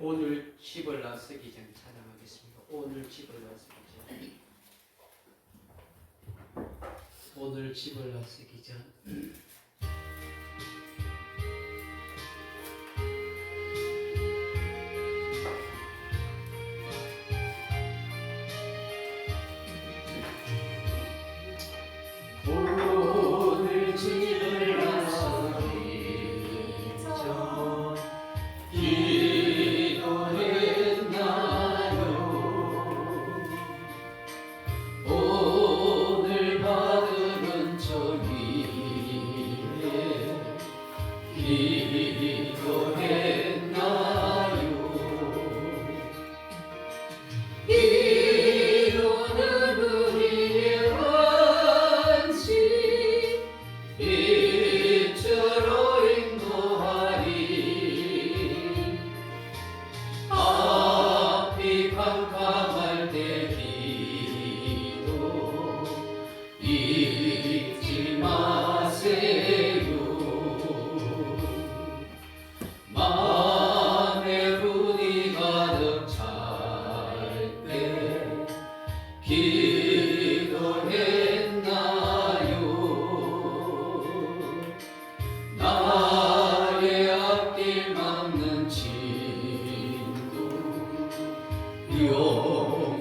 오늘 집을 나서기 전 찬양하겠습니다. 오늘 집을 나서기 전. 오늘 집을 나서기 전. 오늘 집을 나서기 전 기도했나요? 오늘 받은 저 위에 기도했나요? 기도는 우리의 원칙 빛으로 인도하리. 앞이 캄캄할 때 기도 잊지 마세요. 마음에 분이 가득 찰 때 기도했나요? 나의 앞길 막는 친구 용서했나요?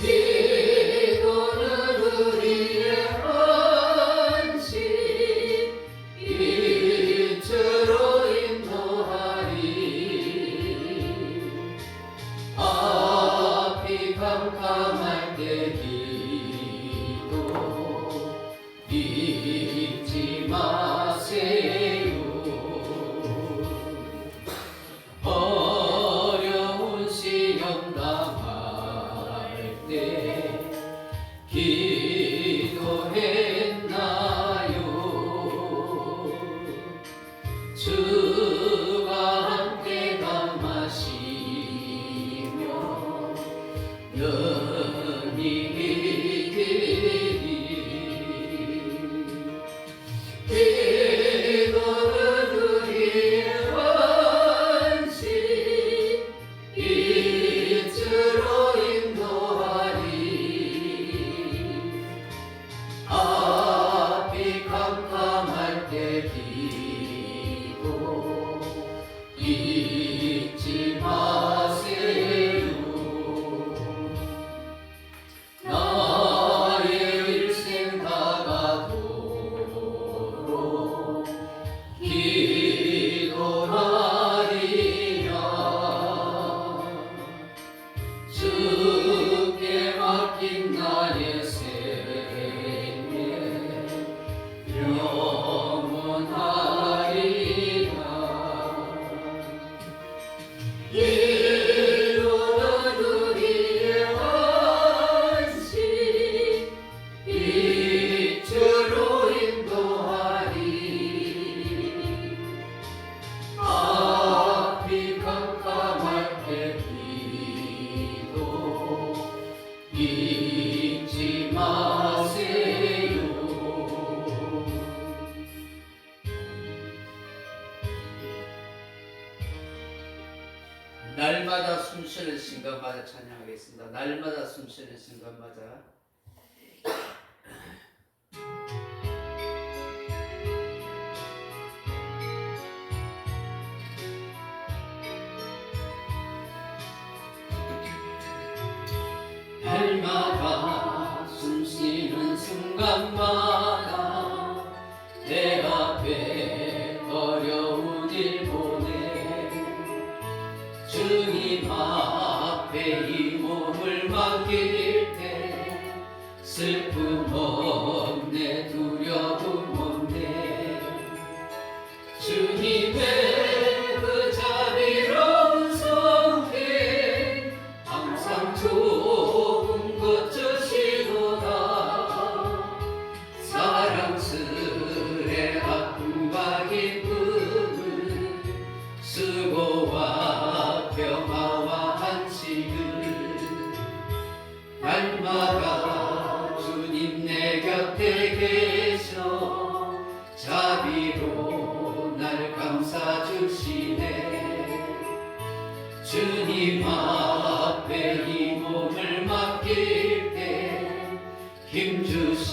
기도는 우리의 원칙 빛으로 인도하리. 앞이 캄캄할 때 기도 잊지 마세요. 어려운 시험 당할 때 기도했나요? 주가 함께 감하시며 연히 이기리. 기도는 우리의 원칙 빛으로 인도하리. 앞이 캄캄할 때 기도 잊지 마세요. 나의 일생 다가도록 기도하리라. 주께 맡긴 나의 생애 영원하리라. 기도는 우리의 원칙 빛으로 인도하리. 앞이 캄캄할 때 기도 잊지 마세요. 날마다 숨쉬는 순간마다 찬양하겠습니다. 날마다 숨쉬는 순간마다. 날마다 숨쉬는 순간마다 내 앞에 어려운 일 보내 주님 앞에 이 몸을 맡길 때 슬픔 없네 두려움 없네. 주님의 그 자비로운 성품 항상 좋은 것 주시도다. 사랑스레 아픔과 기쁨을 수고와 평화와 안식을 날마다 주님 내 곁에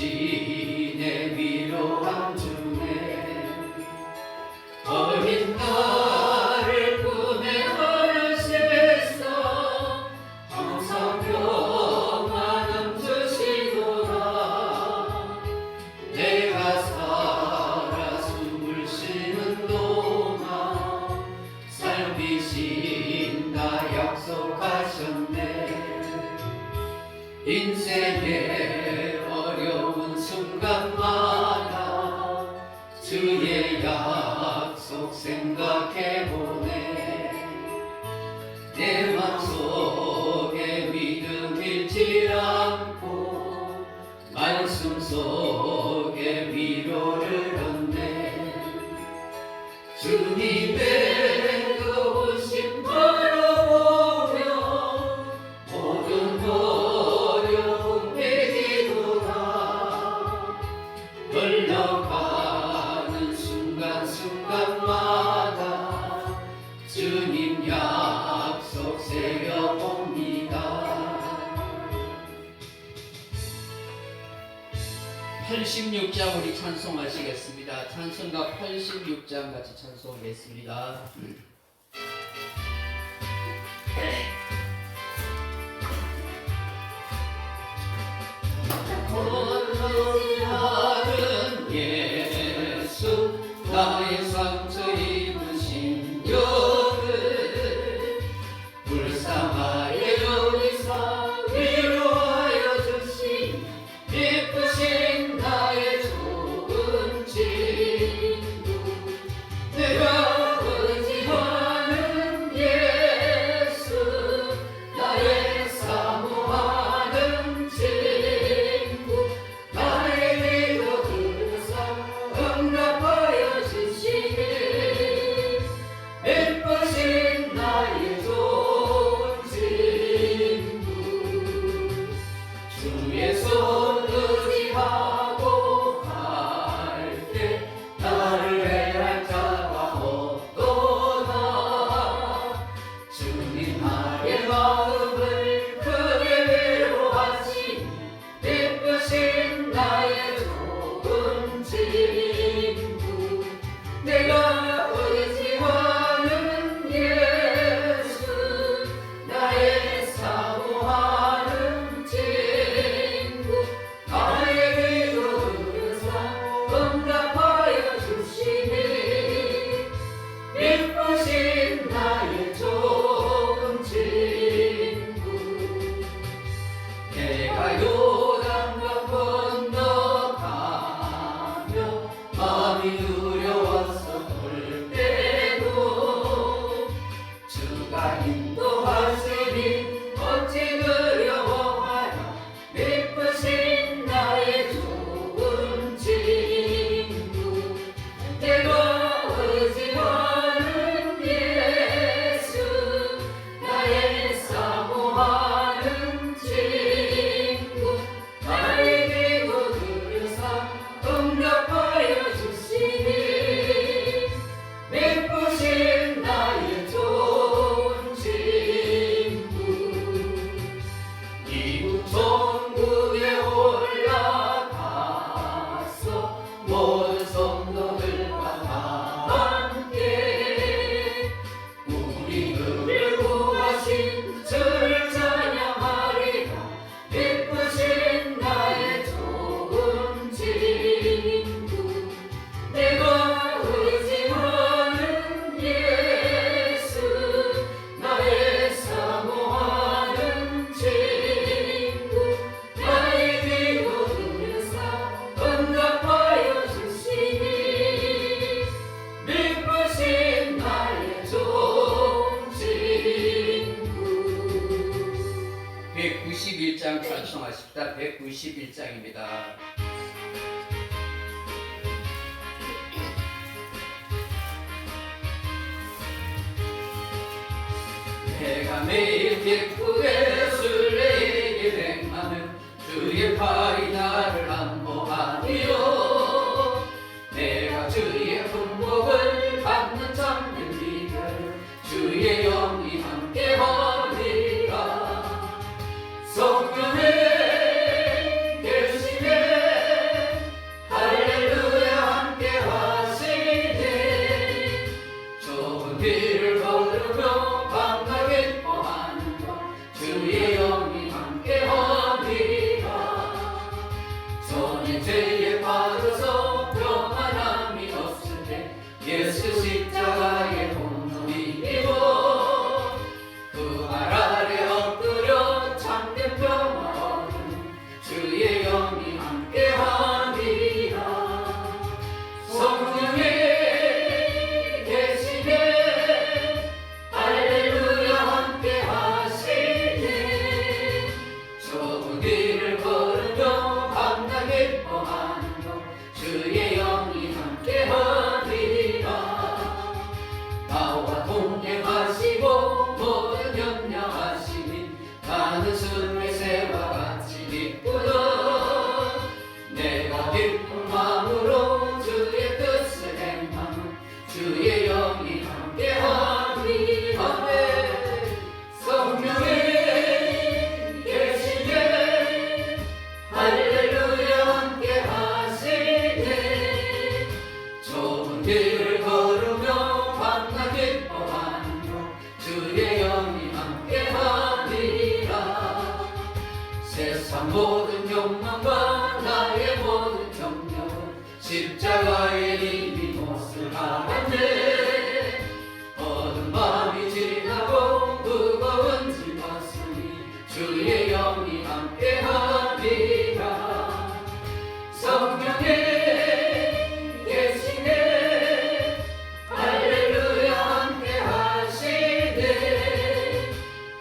당신의 위로함 중에 어린 나를 꿈에 안으셨어 항상 평안함 주시도다 내가 살아 숨을 쉬는 동안 살피신다 약속하셨네 인생의 어려운 순간마다 주의 약속 생각해보네 내 맘속에 믿음 잃지 않고 말씀 속에 위로를 얻네 주님의 도우심 바라보며 모든 어려움 깨기도다 흘러가는 순간순간마다 주님 약속 새겨봅니다. 86장 우리 찬송하시겠습니다. 찬송가 86장 같이 찬송하겠습니다. 거듭나는 예수 나의 상처 입으신 여를 불쌍하게 여기사 위로하여 주신 예쁘신 나의 좋은 친구 내가 의지하는 예수 나의 사모하는 친구 나의 위로 들으사 응답하여 주시니 예쁘신 나의 좋은 친구 주의 손 의지하고 갈 때 나를 해할 자가 없도다 주님 나의 마음을 크게 위로하시니 예쁘신 나의 좋은 친구 내가 의지하는 예수 나의 사모하는 친구 나의 기도 들으사 응답하여 주시니 예쁘신 나의 좋은 친구 내가 요단강 건너가며 마음이 두려워서 볼 때도 주가 인도하시니 어찌 두려워하랴 예쁘신 나의 좋은 친구 내가 의지하는 예수 나의 사모하는 친구 나의 기도 들으사 응답하여 주시니 예쁘신 나의 좋은 친구 이국 천국에 올라가서 모든 성도들과 함께 우리를 구하신 주를 찬양하리라 예쁘신 나의 좋은 친구 내가 의지하는 예수 나의 사모하는 친구 나의 기도 들으사 응답하여 주시니 예쁘신 나의 좋은 친구 191장 찬송하십니다. 191장입니다. 내가 매일 기쁘게 술래에게 행하는 주의 팔이 나를 안보하니요 내가 주의 품복을 받는 참된 비결 주의 영이 함께하리라 성령의 계심에 걸으며 밤낮 기뻐하는 것 주의 영이 함께하리라. 전인 죄에 빠져서 평안함이 없을 때 예수 십자가의 공로를 입어 그 발 아래 엎드려 참된 평화 얻은 주의 영이 함께하리라. 성령이 계시네 할렐루야 함께하시네. 좁은 길을 걸으며 밤낮 기뻐하는 것 주의 영이 함께하리라. 나와 동행하시고 모든 염려하시니 나는 숨의 새와 같이 기쁘다. 내가 기쁜 마음으로 주의 뜻을 행하면 주의 영이 함께하리. 아멘. 성령이 계시네 할렐루야 함께하시네. 좁은 길을 걸으며 밤낮 기뻐하는 것 주의 영이 함께하리라. 세상 모든 욕망과 나의 모든 정력은 십자가에 이미 못을 알았네. 어두운 밤이 지나고 무거운 짐 벗으니 주의 영이 함께하리라. 성령이 계시네 할렐루야 함께하시네.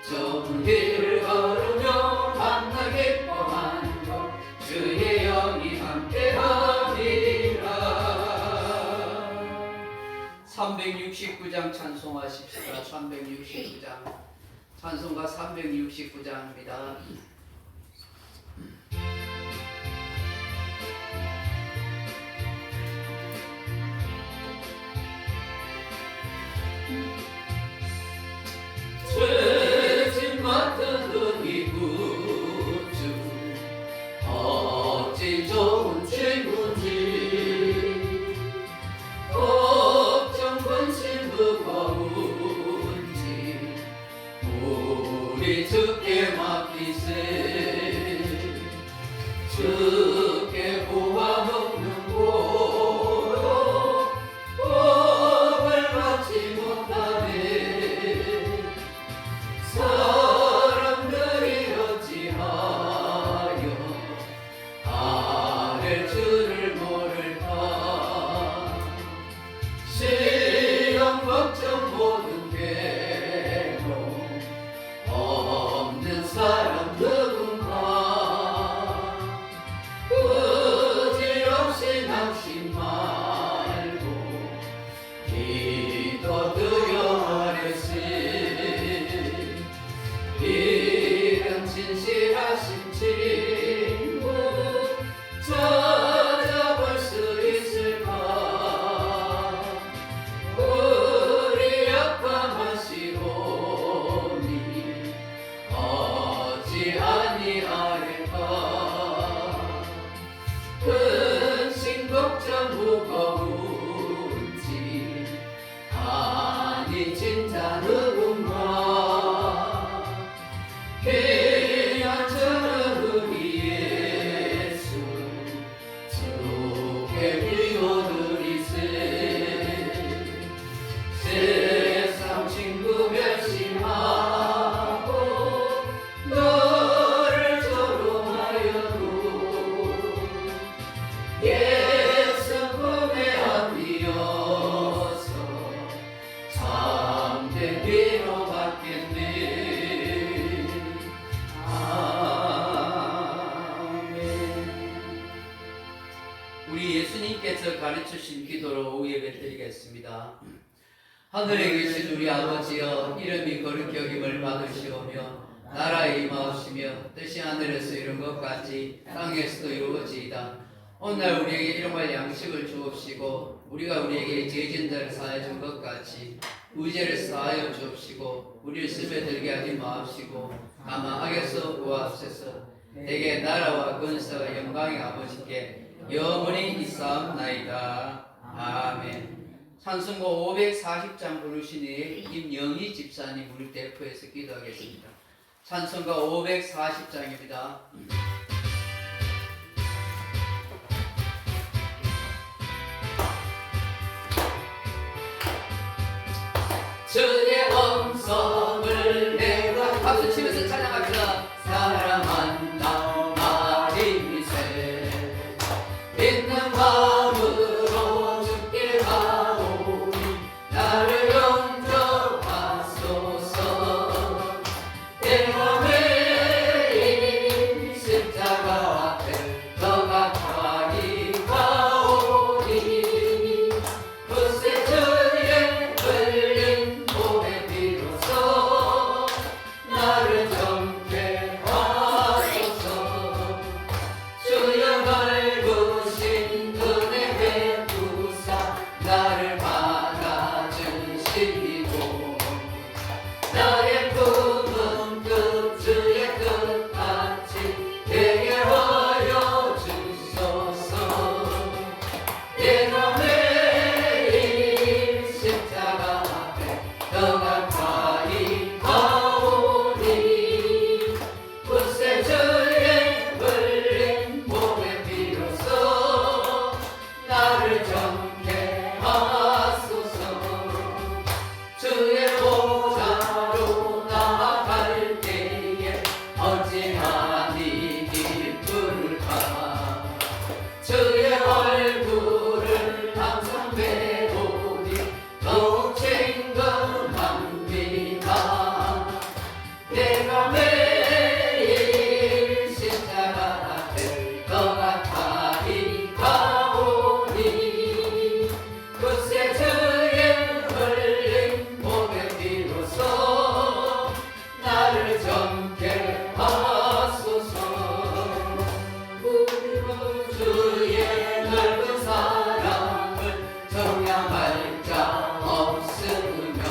좁은 길을 걸으며 밤낮 기뻐하는 것 주의 영이 함께하리라. 369장 찬송하십시다. 369장 찬송가 369장입니다. 죄짐 맡은 은희 구주 어찌 좋은 친구인지 걱정 근심 무거운지 우리 주께 맡기세. 주께 구하 먹는 고로 복을 받지 못하네. 사람들이 어찌하여 아랠 줄을 모를까. 시험 걱정 모든 괴로움 없는 사람 누군가. 부질없이 낙심 말고 기도드려 하랬으니 이런 진실하신 친구 찾아볼 수 있을까. 우리 약함하시오니 어찌 아니하리까. 근심 걱정 무거운지 아니 진짜 누군가. 귀한 우리 예수 주께 기도드리세. 세상 친구 멸심하고 너를 조롱하여도 예수 품에 안기어서 참된 위로 받겠네. 아멘. 우리 예수님께서 가르치신 기도로 예배드리겠습니다. 하늘에 계신 우리 아버지여, 이름이 거룩히 여김을 받으시오며 나라에 임하옵시며 뜻이 하늘에서 이룬 것 같이 땅에서도 이루어지이다. 오늘 우리에게 일용할 양식을 주옵시고 우리가 우리에게 죄진 자를 사하여 준 것 같이 우죄를 사하여 주옵시고 우리를 심에 들게 하지 마옵시고 다만 악에서 구하옵소서. 내게 나라와 근사와 영광의 아버지께 영원히 있사옵나이다. 아멘. 찬송가 540장 부르시니 김영희 집사님 우리 대표에서 기도하겠습니다. 찬송가 540장입니다. 주의 음성을 내가 박수 치면서 찬양합니다. 사랑한다 마리세 있는 마음으로 주께 가오니 나를 용서하소서. 내가 매일 십자가 앞에 더 가까이 가오니 그새 주의 흘린 몸에 비로소 나를 정케 하소서. 주여 넓으신 은혜 베푸사 나를 받아주시고 나의 꿈은 끝 주의 끝같이 되게 하여 주소서. 내가 매일 십자가 앞에 더 가까이 가오니 그새 주의 흘린 몸에 비로소 나를 정케 하소서. 주의 보좌로 나아갈 때에 어찌하니 기쁠까. 주의 얼굴을 항상 배우니 더욱 챙금합니다. 내가 매일 십자가 앞에 더 가까이 가오니 그새 주의 흘린 몸에 비로소 나를 정케 하소서. 주의 넓은 사랑을 정량할 자 없으며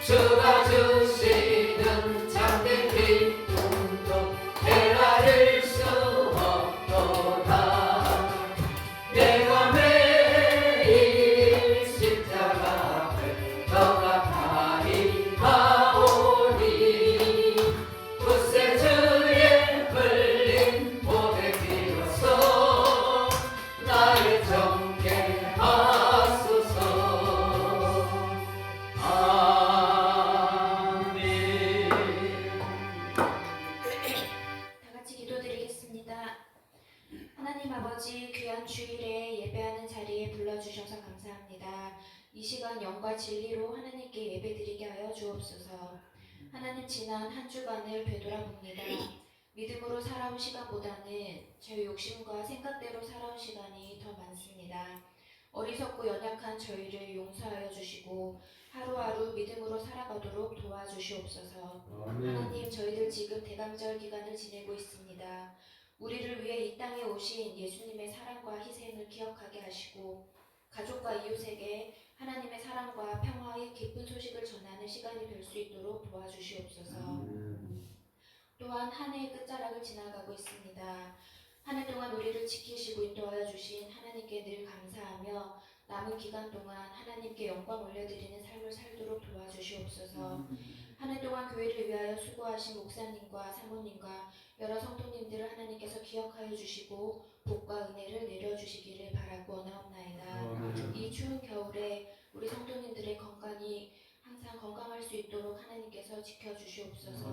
주가 주시는 참된 기쁨도 헤아릴 수 없도다. 내가 매일 십자가 앞에 더 가까이 가오니 그새 주의 흘린 몸에 비로소 나를 정케 하소서. 아멘. 다 같이 기도드리겠습니다. 하나님 아버지, 귀한 주일에 예배하는 자리에 불러주셔서 감사합니다. 이 시간 영과 진리로 하나님께 예배드리게 하여 주옵소서. 하나님, 지난 한 주간을 되돌아봅니다. 믿음으로 살아온 시간보다는 제 욕심과 생각대로 살아온 시간이 더 많습니다. 어리석고 연약한 저희를 용서하여 주시고 하루하루 믿음으로 살아가도록 도와주시옵소서. 하나님, 저희들 지금 대강절 기간을 지내고 있습니다. 우리를 위해 이 땅에 오신 예수님의 사랑과 희생을 기억하게 하시고 가족과 이웃에게 하나님의 사랑과 평화의 기쁜 소식을 전하는 시간이 될 수 있도록 도와주시옵소서. 또한 한 해의 끝자락을 지나가고 있습니다. 한 해 동안 우리를 지키시고 인도하여 주신 하나님께 늘 감사하며 남은 기간 동안 하나님께 영광 올려드리는 삶을 살도록 도와주시옵소서. 한 해 동안 교회를 위하여 수고하신 목사님과 사모님과 여러 성도님들을 하나님께서 기억하여 주시고 복과 은혜를 내려주시기를 바라고 원하옵나이다. 이 추운 겨울에 우리 성도님들의 건강이 항상 건강할 수 있도록 하나님께서 지켜주시옵소서.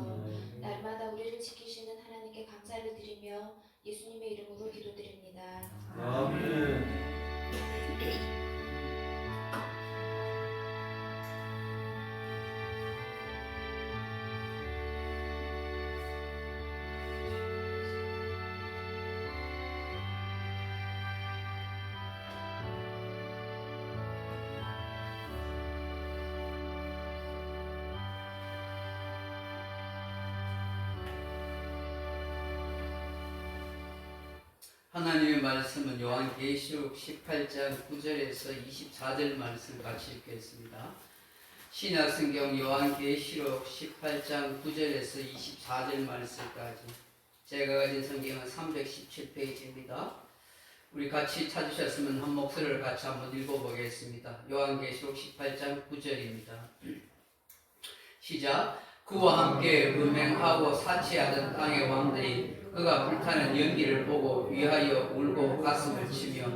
날마다 우리를 지키시는 하나님께 감사를 드리며 예수님의 이름으로 기도드립니다. 아멘. 하나님의 말씀은 요한계시록 18장 9절에서 24절 말씀 같이 읽겠습니다. 신약성경 요한계시록 18장 9절에서 24절 말씀까지 제가 가진 성경은 317페이지입니다. 우리 같이 찾으셨으면 한 목소리를 같이 한번 읽어보겠습니다. 요한계시록 18장 9절입니다. 시작. 그와 함께 음행하고 사치하던 땅의 왕들이 그가 불타는 연기를 보고 위하여 울고 가슴을 치며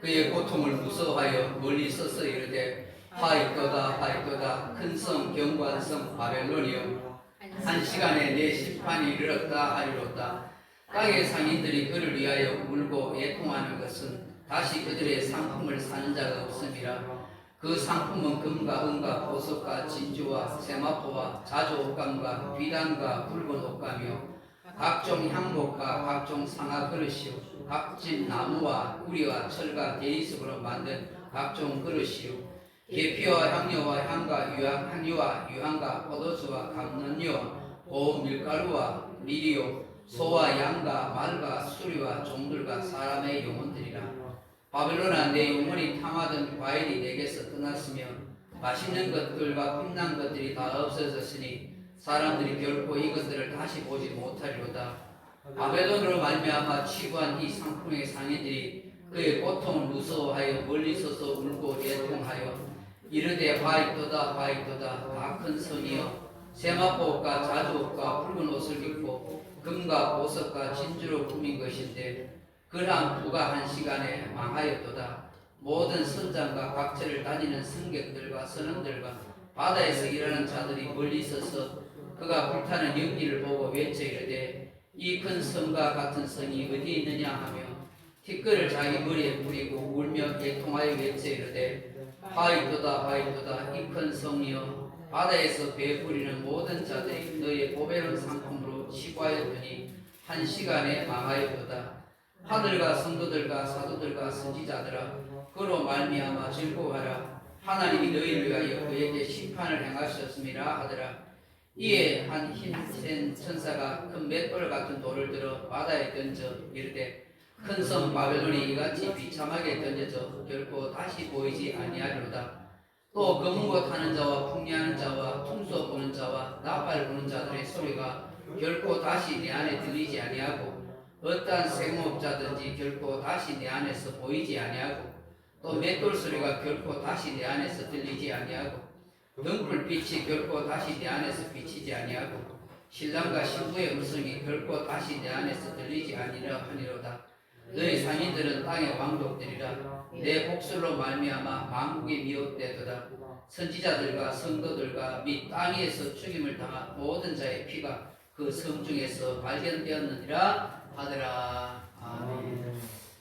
그의 고통을 무서워하여 멀리 서서 이르되 하있도다 하있도다 큰 성 견고한 바벨론이여 한 시간에 내 심판이 이르렀다 하리로다. 땅의 상인들이 그를 위하여 울고 애통하는 것은 다시 그들의 상품을 사는 자가 없음이라. 그 상품은 금과 은과 보석과 진주와 세마포와 자주 옷감과 비단과 붉은 옷감이요 각종 향목과 각종 상아 그릇이요 각진 나무와 구리와 철과 대리석으로 만든 각종 그릇이요 계피와 향료와 향과 유향과 포도주와 감론료와 고운 밀가루와 밀이요 소와 양과 말과 수리와 종들과 사람의 영혼들이라. 바벨론아 내 영혼이 탐하던 과일이 내게서 떠났으며 맛있는 것들과 빛난 것들이 다 없어졌으니 사람들이 결코 이것들을 다시 보지 못하리로다. 바벨론으로 말미암아 취부한 이 상품의 상인들이 그의 고통을 무서워하여 멀리 서서 울고 애통하여 이르되 하있도다 하있도다 다 큰 성이여 세마포옷과 자주옷과 붉은 옷을 입고 금과 보석과 진주로 꾸민 것인데 그러한 부가 한 시간에 망하였도다. 모든 선장과 각처를 다니는 승객들과 선원들과 바다에서 일하는 자들이 멀리 서서 그가 불타는 연기를 보고 외쳐 이르되 이 큰 성과 같은 성이 어디 있느냐 하며 티끌을 자기 머리에 뿌리고 울며 애통하여 외쳐 이르되 하있도다 하있도다 이 큰 성이여 바다에서 배 뿌리는 모든 자들이 너의 보배로운 상품으로 치부하였더니 한 시간에 망하였도다. 하늘과 성도들과 사도들과 선지자들아 그로 말미암아 즐거워하라. 하나님이 너희를 위하여 그에게 심판을 행하셨음이라 하더라. 이에 한 흰센 천사가 큰 맷돌 같은 돌을 들어 바다에 던져 이르되 큰 성 바벨론이 이같이 비참하게 던져져 결코 다시 보이지 아니하리로다. 또 검은 옷 하는 자와 풍리하는 자와 퉁소 보는 자와 나팔 부는 자들의 소리가 결코 다시 내 안에 들리지 아니하고 어떠한 생업자든지 결코 다시 내 안에서 보이지 아니하고 또 맷돌 소리가 결코 다시 내 안에서 들리지 아니하고 등불빛이 결코 다시 내 안에서 비치지 아니하고 신랑과 신부의 음성이 결코 다시 내 안에서 들리지 아니하니로다. 너희 상인들은 땅의 왕족들이라. 내 복술로 말미암아 만국이 미혹되도다. 선지자들과 성도들과 및 땅 위에서 죽임을 당한 모든 자의 피가 그 성 중에서 발견되었느니라 하더라. 아멘.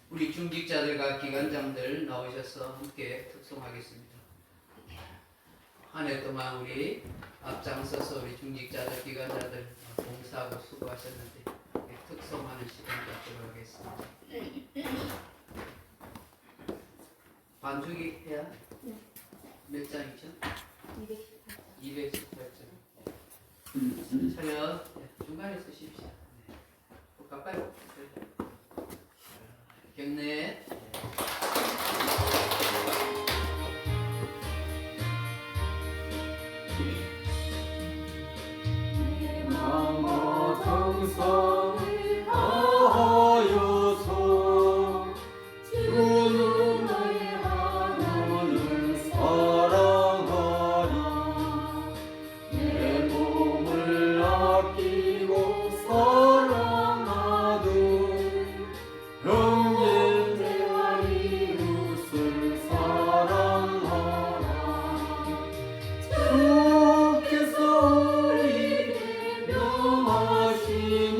우리 중직자들과 기관장들 나오셔서 함께 특송하겠습니다. 한 해 동안 우리 앞장서서 우리 중직자들, 기관자들 봉사하고 수고하셨는데 특송하는 시간 갖도록 하겠습니다. 반주기 해야 몇 장이죠? 218장. 차렷. 중간에 쓰십시오. 가까이 오세요. 경례. 마음과 정성을 다하여서 주는 나의 하나님을 사랑하리. 내 몸을 아끼고 사랑하듯 형제와 이웃을 사랑하라. 주께서 우리에게 명하시니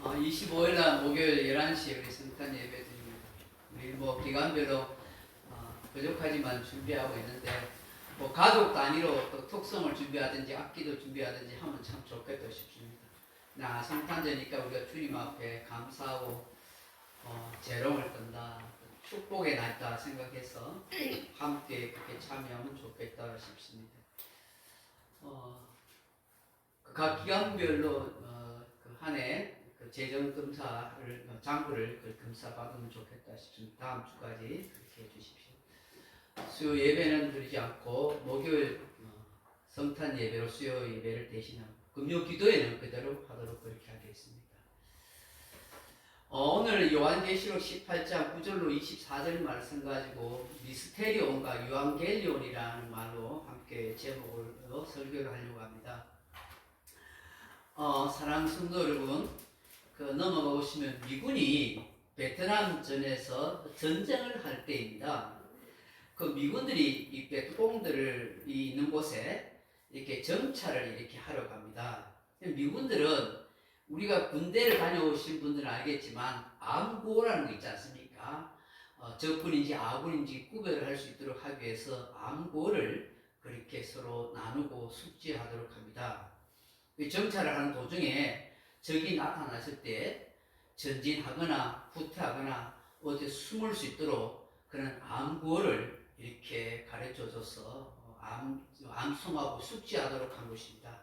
25일 날 목요일 11시에 우리 성탄 예배 드립니다. 우리 뭐 기간별로 부족하지만 준비하고 있는데 뭐 가족 단위로 또 특성을 준비하든지 악기도 준비하든지 하면 참 좋겠다 싶습니다. 나 성탄절이니까 우리가 주님 앞에 감사하고 재롱을 떤다, 축복의 날이다 생각해서 함께 그렇게 참여하면 좋겠다 싶습니다. 각 기간별로 그 한 해 그 재정 검사를 장부를 그 검사 받으면 좋겠다 싶습니다. 다음 주까지 그렇게 해주십시오. 수요 예배는 드리지 않고 목요일 성탄 예배로 수요 예배를 대신하고 금요 기도회는 그대로 하도록 그렇게 하겠습니다. 오늘 요한계시록 18장 9절로 24절 말씀 가지고 미스테리온과 유앙겔리온이라는 말로 함께 제목을 설교를 하려고 합니다. 사랑하는 성도 여러분, 넘어가 보시면 미군이 베트남전에서 전쟁을 할 때입니다. 그 미군들이 이 베트공들을 있는 곳에 이렇게 정찰을 이렇게 하러 갑니다. 미군들은 우리가 군대를 다녀오신 분들은 알겠지만 암구호라는 거 있지 않습니까? 적군인지 아군인지 구별을 할 수 있도록 하기 위해서 암구호를 그렇게 서로 나누고 숙지하도록 합니다. 정찰을 하는 도중에 적이 나타났을 때 전진하거나 후퇴하거나 어디 숨을 수 있도록 그런 암구호를 이렇게 가르쳐줘서 암송하고 숙지하도록 한 것입니다.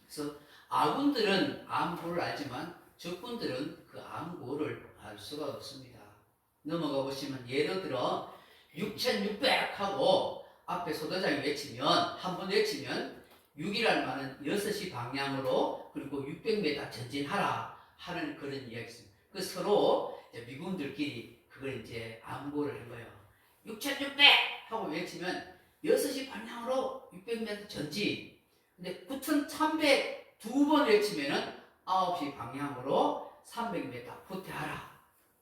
그래서 아군들은 암구호를 알지만 적군들은 그 암구호를 알 수가 없습니다. 넘어가 보시면 예를 들어 6600 하고 앞에 소대장이 외치면 한 번 외치면 6이라는 말은 6시 방향으로 그리고 600m 전진하라 하는 그런 이야기가 있습니다. 그 서로 미군들끼리 그걸 이제 암구를 한 거예요. 6600 하고 외치면 6시 방향으로 600m 전진. 근데 9300 두 번 외치면은 9시 방향으로 300m 후퇴하라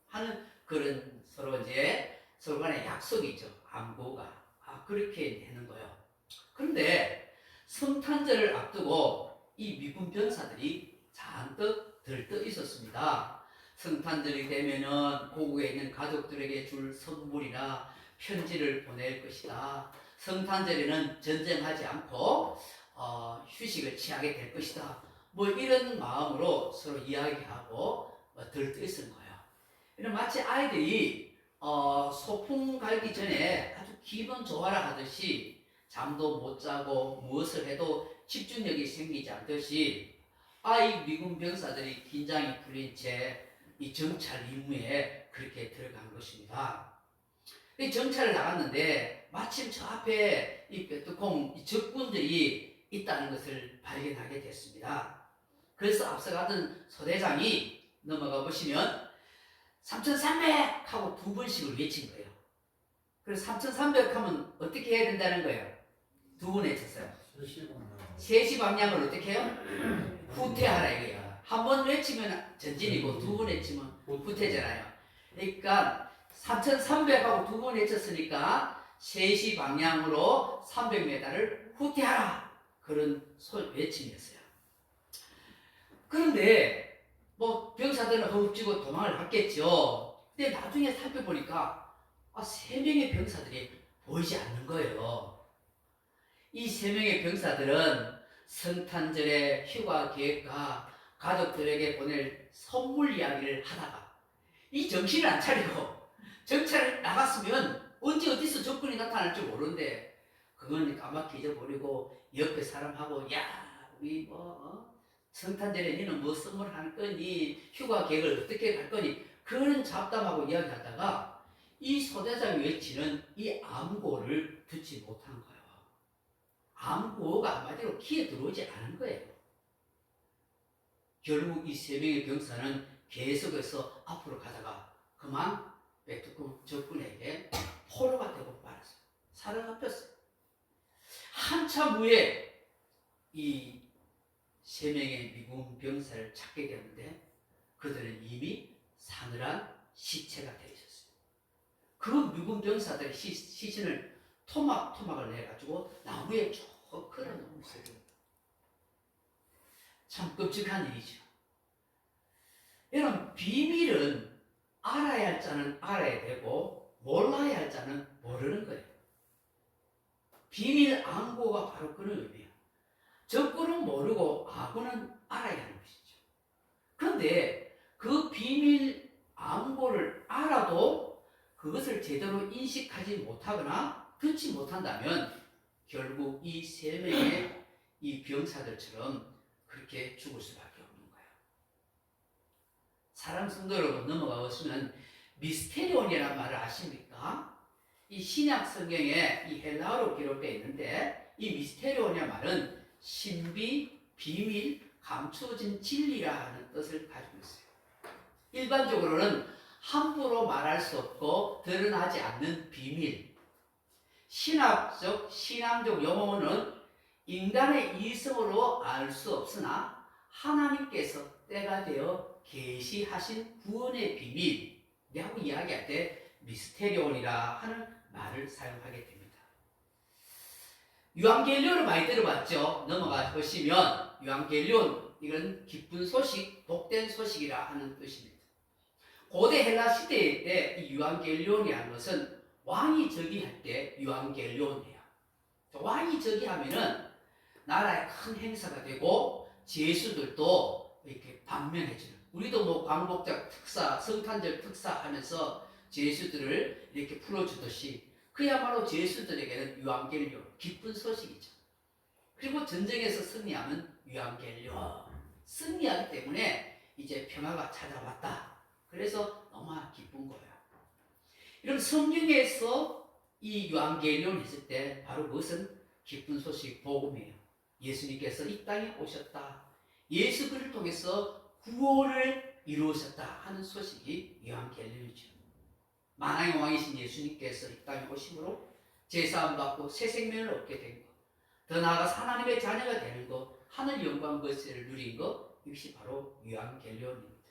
하는 그런 서로 간의 약속이죠. 암구가. 그렇게 되는 거예요. 그런데 성탄절을 앞두고 이 미군 병사들이 잔뜩 들떠 있었습니다. 성탄절이 되면은 고국에 있는 가족들에게 줄 선물이나 편지를 보낼 것이다. 성탄절에는 전쟁하지 않고 휴식을 취하게 될 것이다. 뭐 이런 마음으로 서로 이야기하고 들떠 있은 거예요. 이런 마치 아이들이 소풍 가기 전에 아주 기분 좋아라 하듯이 잠도 못 자고 무엇을 해도 집중력이 생기지 않듯이 이 미군 병사들이 긴장이 풀린 채 이 정찰 임무에 그렇게 들어간 것입니다. 이 정찰을 나갔는데 마침 저 앞에 이 베트콩 적군들이 있다는 것을 발견하게 됐습니다. 그래서 앞서가던 소대장이 넘어가 보시면 3300 하고 두 번씩을 외친 거예요. 그래서 3300 하면 어떻게 해야 된다는 거예요? 두 번 외쳤어요. 3시 방향을 어떻게 해요? 후퇴하라 이거야. 한 번 외치면 전진이고 두 번 외치면 후퇴잖아요. 그러니까 3300하고 두 번 외쳤으니까 3시 방향으로 300m를 후퇴하라. 그런 외침이었어요. 그런데 뭐 병사들은 허겁지겁 도망을 갔겠죠. 근데 나중에 살펴보니까 3명의 병사들이 보이지 않는 거예요. 이 3명의 병사들은 성탄절의 휴가 계획과 가족들에게 보낼 선물 이야기를 하다가 이 정신을 안 차리고 정찰을 나갔으면 언제 어디서 적군이 나타날지 모르는데 그건 까맣게 잊어버리고 옆에 사람하고 야 우리 성탄절에 니는 뭐 선물할 거니 휴가 계획을 어떻게 갈 거니 그런 잡담하고 이야기하다가 이 소대장이 외치는 이 암고를 듣지 못한 거예요. 암고가 한마디로 귀에 들어오지 않은 거예요. 결국 이 3명의 병사는 계속해서 앞으로 가다가 그만 베트콩 적군에게 포로가 되고 말았어요. 사로잡혔어요. 한참 후에 이 3명의 미군 병사를 찾게 되는데 그들은 이미 사늘한 시체가 되어 있었어요. 그 미군 병사들의 시신을 토막을 내가지고 나무에 쭉 걸어놓은 거예요. 참 끔찍한 일이죠. 여러분 비밀은 알아야 할 자는 알아야 되고 몰라야 할 자는 모르는 거예요. 비밀 암고가 바로 그런 의미예요. 적군은 모르고 아군은 알아야 하는 것이죠. 그런데 그 비밀 암고를 알아도 그것을 제대로 인식하지 못하거나 듣지 못한다면 결국 이 세 명의 이 병사들처럼 그렇게 죽을 수밖에 없는 거예요. 사랑 성도 여러분, 넘어가 보시면 미스테리온이라는 말을 아십니까? 이 신약 성경에 이 헬라어로 기록되어 있는데 이 미스테리온이라는 말은 신비, 비밀, 감추어진 진리라 하는 뜻을 가지고 있어요. 일반적으로는 함부로 말할 수 없고 드러나지 않는 비밀. 신학적, 신앙적 용어는 인간의 이성으로 알 수 없으나 하나님께서 때가 되어 계시하신 구원의 비밀이라고 이야기할 때 미스테리온이라 하는 말을 사용하게 됩니다. 유앙겔리온을 많이 들어봤죠? 넘어가 보시면 유앙겔리온, 이건 기쁜 소식, 복된 소식이라 하는 뜻입니다. 고대 헬라 시대 때 이 유앙겔리온이라는 것은 왕이 즉위할 때 유앙겔리온이에요. 왕이 즉위하면은 나라에 큰 행사가 되고 제수들도 이렇게 방명해주는, 우리도 뭐 광복절 특사, 성탄절 특사 하면서 제수들을 이렇게 풀어주듯이 그야말로 제수들에게는 유앙겔리온, 기쁜 소식이죠. 그리고 전쟁에서 승리하면 유앙겔리온, 승리하기 때문에 이제 평화가 찾아왔다. 그래서 너무 기쁜 거예요. 이런 성경에서 이 유앙겔리온 했을 때 바로 그것은 기쁜 소식, 복음이에요. 예수님께서 이 땅에 오셨다. 예수 그리스도를 통해서 구원을 이루셨다 하는 소식이 유앙겔리온이죠. 만왕의 왕이신 예수님께서 이 땅에 오심으로 제사함 받고 새 생명을 얻게 된 것, 더 나아가서 하나님의 자녀가 되는 것, 하늘 영광 것을 누린 것, 이것이 바로 유앙겔리온입니다.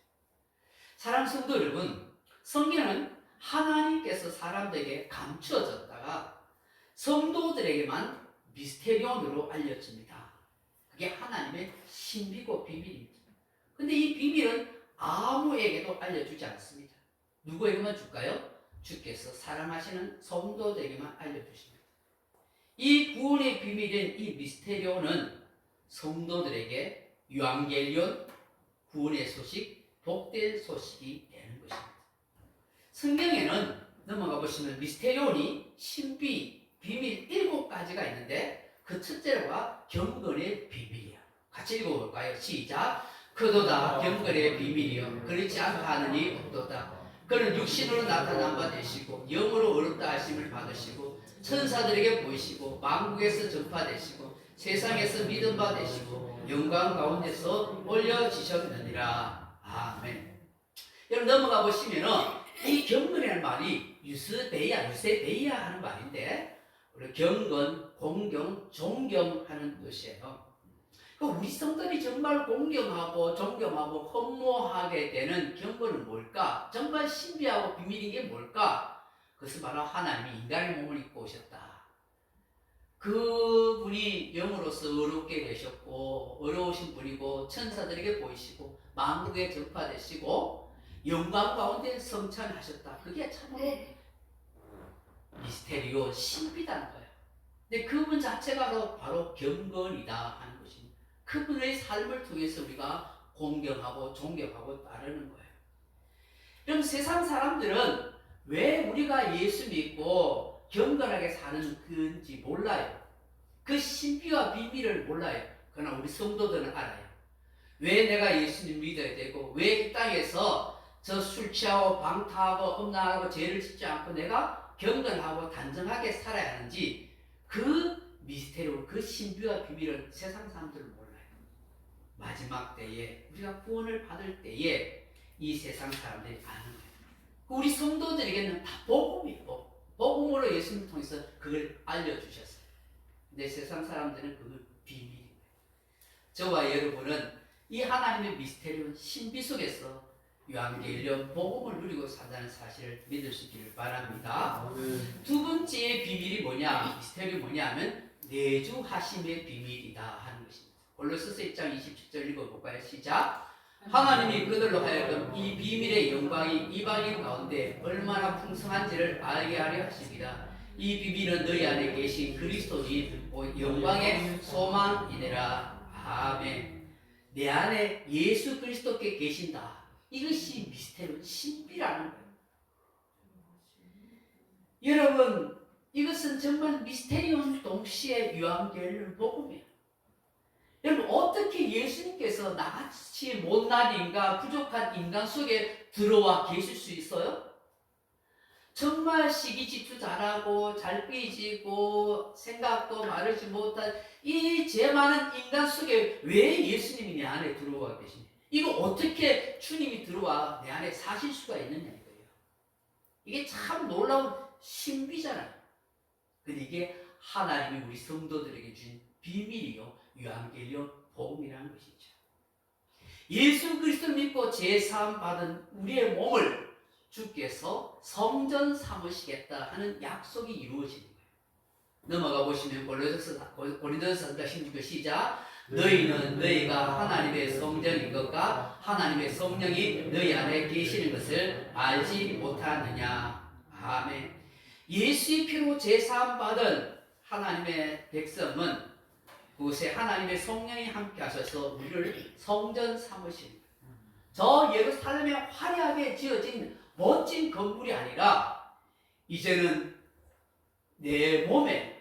사랑하는 성도 여러분, 성경은 하나님께서 사람들에게 감추어졌다가 성도들에게만 미스테리온으로 알려집니다. 그게 하나님의 신비고 비밀입니다. 근데 이 비밀은 아무에게도 알려주지 않습니다. 누구에게만 줄까요? 주께서 사랑하시는 성도들에게만 알려주십니다. 이 구원의 비밀인 이 미스테리온은 성도들에게 유앙겔리온, 구원의 소식, 복된 소식이 되는 것입니다. 성경에는 넘어가 보시면 미스테리온이 신비, 비밀 7가지가 있는데 그 첫째가 경건의 비밀이야. 같이 읽어볼까요? 시작. 그도다 경건의 비밀이요 그렇지 않다 하느니 없도다. 그는 육신으로 나타난 바 되시고 영으로 어렵다 하심을 받으시고 천사들에게 보이시고 만국에서 전파되시고 세상에서 믿음 바 되시고 영광 가운데서 올려지셨느니라. 아멘. 여러분 넘어가 보시면은 이 경건이라는 말이 유세베이아 하는 말인데 우리 경건, 공경, 존경하는 뜻이에요. 우리 성도들이 정말 공경하고 존경하고 헌모하게 되는 경건은 뭘까? 정말 신비하고 비밀인 게 뭘까? 그것은 바로 하나님이 인간의 몸을 입고 오셨다. 그분이 영으로서 어렵게 되셨고 어려우신 분이고 천사들에게 보이시고 만국에 전파되시고 영광 가운데 성찬하셨다. 그게 참으로 미스테리오, 신비다는 거예요. 근데 그분 자체가 바로 경건이다 하는 것입니다. 그분의 삶을 통해서 우리가 공경하고 존경하고 따르는 거예요. 그럼 세상 사람들은 왜 우리가 예수 믿고 경건하게 사는 건지 몰라요. 그 신비와 비밀을 몰라요. 그러나 우리 성도들은 알아요. 왜 내가 예수님 믿어야 되고 왜 이 땅에서 저 술 취하고 방탕하고 험난하고 죄를 짓지 않고 내가 경건하고 단정하게 살아야 하는지 그 미스테리오, 그 신비와 비밀을 세상 사람들은 몰라요. 마지막 때에 우리가 구원을 받을 때에 이 세상 사람들이 아는 거예요. 우리 성도들에게는 다 복음이고 복음으로 예수님을 통해서 그걸 알려주셨어요. 근데 세상 사람들은 그걸 비밀인 거예요. 저와 여러분은 이 하나님의 미스테리온 신비 속에서 유앙겔리온 복음을 누리고 산다는 사실을 믿을 수 있기를 바랍니다. 두 번째 비밀이 뭐냐, 미스테리온이 뭐냐 하면 내주하심의 비밀이다 하는 것입니다. 골로새서 1장 27절 읽어볼까요? 시작. 하나님이 그들로 하여금 이 비밀의 영광이 이방인 가운데 얼마나 풍성한지를 알게 하려 하십니다. 이 비밀은 너희 안에 계신 그리스도인 영광의 소망이니라. 아멘. 내 안에 예수 그리스도께 계신다. 이것이 미스테리, 신비라는 거예요. 여러분, 이것은 정말 미스테리온 동시에 유한결 복음이에요. 여러분, 어떻게 예수님께서 나같이 못난 인간, 부족한 인간 속에 들어와 계실 수 있어요? 정말 시기집도 잘하고 잘 삐지고 생각도 마르지 못한 이 죄 많은 인간 속에 왜 예수님이 내 안에 들어와 계시냐? 이거 어떻게 주님이 들어와 내 안에 사실 수가 있느냐 이거예요. 이게 참 놀라운 신비잖아요. 근데 이게 하나님이 우리 성도들에게 주신 비밀이요, 유한결요 복음이라는 것이죠. 예수 그리스도를 믿고 제사함 받은 우리의 몸을 주께서 성전 삼으시겠다 하는 약속이 이루어지는 거예요. 넘어가 보시면 고린도전서 16절 시작. 너희는 너희가 하나님의 성전인 것과 하나님의 성령이 너희 안에 계시는 것을 알지 못하느냐. 아멘. 예수의 피로 제사함 받은 하나님의 백성은 그곳에 하나님의 성령이 함께 하셔서 우리를 성전 삼으십니다. 저 예루살렘에 화려하게 지어진 멋진 건물이 아니라 이제는 내 몸에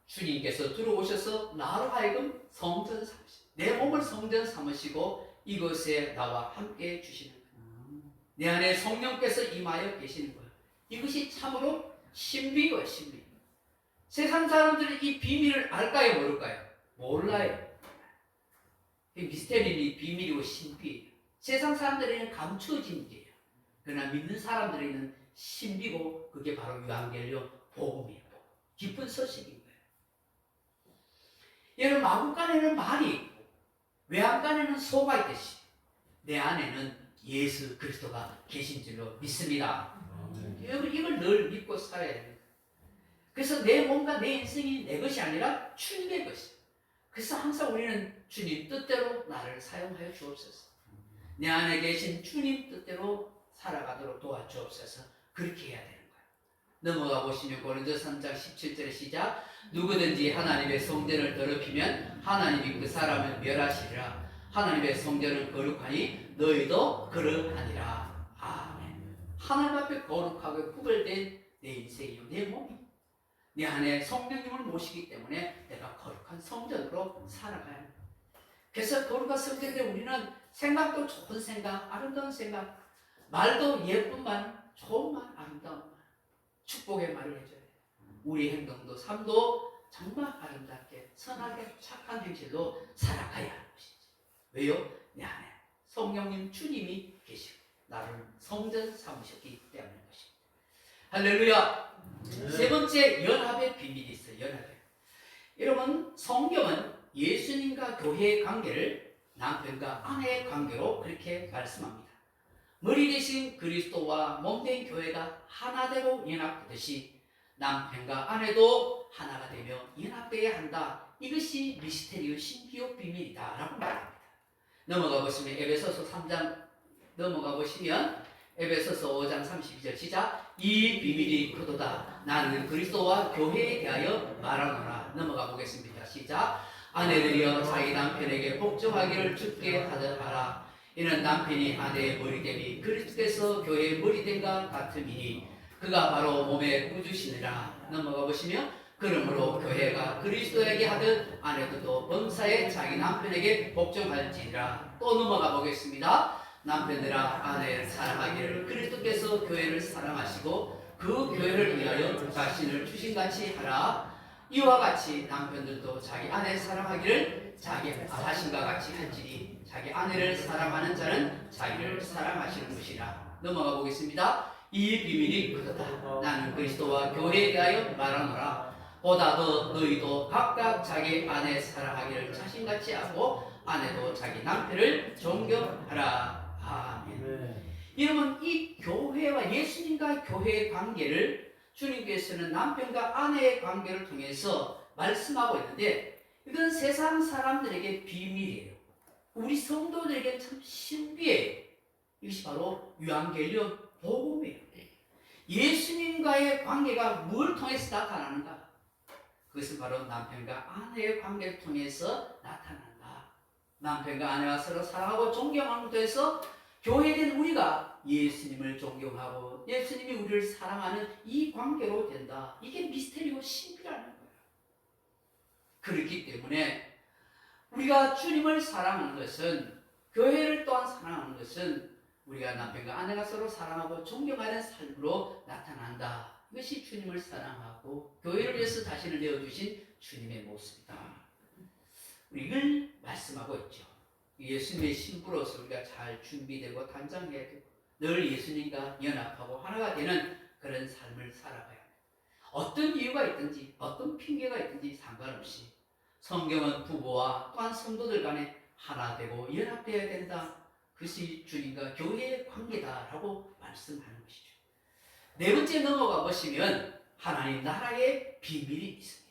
주님께서 들어오셔서 나로 하여금 성전 삼으시고 내 몸을 성전 삼으시고 이것에 나와 함께 주시는 거예요. 내 안에 성령께서 임하여 계시는 거예요. 이것이 참으로 신비고요, 신비. 세상 사람들은 이 비밀을 알까요, 모를까요? 몰라요. 미스테리는 비밀이고 신비예요. 세상 사람들에게는 감추어진 일이에요. 그러나 믿는 사람들에게는 신비고 그게 바로 유한결요 복음이에요. 깊은 소식인 거예요. 여러분, 마구간에는 말이 있고 외양간에는 소가 있듯이 내 안에는 예수 그리스도가 계신 줄로 믿습니다. 여러분, 이걸 늘 믿고 살아야 돼요. 그래서 내 몸과 내 인생이 내 것이 아니라 주님의 것이에요. 그래서 항상 우리는 주님 뜻대로 나를 사용하여 주옵소서. 내 안에 계신 주님 뜻대로 살아가도록 도와주옵소서. 그렇게 해야 되는 거예요. 넘어가 보시면 고린도서 3장 17절의 시작. 누구든지 하나님의 성전을 더럽히면 하나님이 그 사람을 멸하시리라. 하나님의 성전은 거룩하니 너희도 그러하니라. 아멘. 하나님 앞에 거룩하고 구별된 내 인생이요, 내 몸이 내 안에 성령님을 모시기 때문에 내가 거룩한 성전으로 살아가야 합니다. 그래서 거룩한 성전에 우리는 생각도 좋은 생각, 아름다운 생각, 말도 예쁜 말, 좋은 말, 아름다운 말, 축복의 말을 해줘야 돼요. 우리 행동도 삶도 정말 아름답게 선하게 착한 행실로 살아가야 하는 것이지. 왜요? 내 안에 성령님 주님이 계시고 나를 성전 삼으셨기 때문인 것입니다. 할렐루야. 세 번째, 연합의 비밀이 있어요. 연합의. 여러분, 성경은 예수님과 교회의 관계를 남편과 아내의 관계로 그렇게 말씀합니다. 머리 대신 그리스도와 몸된 교회가 하나되고 연합되듯이 남편과 아내도 하나가 되며 연합되어야 한다. 이것이 미스테리오 신비오 비밀이다 라고 말합니다. 넘어가 보시면 에베소서 3장 넘어가 보시면 에베소서 5장 32절 시작. 이 비밀이 그도다. 나는 그리스도와 교회에 대하여 말하노라. 넘어가 보겠습니다. 시작. 아내들이여 자기 남편에게 복종하기를 주께 하더라. 이는 남편이 아내의 머리됨이 그리스도께서 교회의 머리됨과 같음이니 그가 바로 몸의 구주시니라. 넘어가 보시면 그러므로 교회가 그리스도에게 하듯 아내들도 범사에 자기 남편에게 복종할지니라. 또 넘어가 보겠습니다. 남편들아 아내를 사랑하기를 그리스도께서 교회를 사랑하시고 그 교회를 위하여 자신을 주신같이 하라. 이와 같이 남편들도 자기 아내를 사랑하기를 자기 자신과 같이 할지니 자기 아내를 사랑하는 자는 자기를 사랑하시는 것이라. 넘어가 보겠습니다. 이 비밀이 그거다. 나는 그리스도와 교회에 대하여 말하노라. 보다 더 너희도 각각 자기 아내 사랑하기를 자신같이 하고 아내도 자기 남편을 존경하라. 아멘. 여러분, 이 교회와 예수님과 교회의 관계를 주님께서는 남편과 아내의 관계를 통해서 말씀하고 있는데 이건 세상 사람들에게 비밀이에요. 우리 성도들에게 참 신비해요. 이것이 바로 유앙겔리온 복음이에요. 예수님과의 관계가 뭘 통해서 나타나는가? 그것은 바로 남편과 아내의 관계를 통해서 나타난다. 남편과 아내가 서로 사랑하고 존경하는 것에 서 교회된 우리가 예수님을 존경하고 예수님이 우리를 사랑하는 이 관계로 된다. 이게 미스테리고 신비라는 거예요. 그렇기 때문에 우리가 주님을 사랑하는 것은, 교회를 또한 사랑하는 것은 우리가 남편과 아내가 서로 사랑하고 존경하는 삶으로 나타난다. 이것이 주님을 사랑하고 교회를 위해서 자신을 내어주신 주님의 모습이다. 이걸 말씀하고 있죠. 예수님의 신부로서 우리가 잘 준비되고 단장해야 되고 늘 예수님과 연합하고 하나가 되는 그런 삶을 살아가야 합니다. 어떤 이유가 있든지 어떤 핑계가 있든지 상관없이 성경은 부부와 또한 성도들 간에 하나 되고 연합되어야 된다. 그것이 주님과 교회의 관계다라고 말씀하는 것이죠. 네 번째 넘어가 보시면 하나님 나라의 비밀이 있습니다.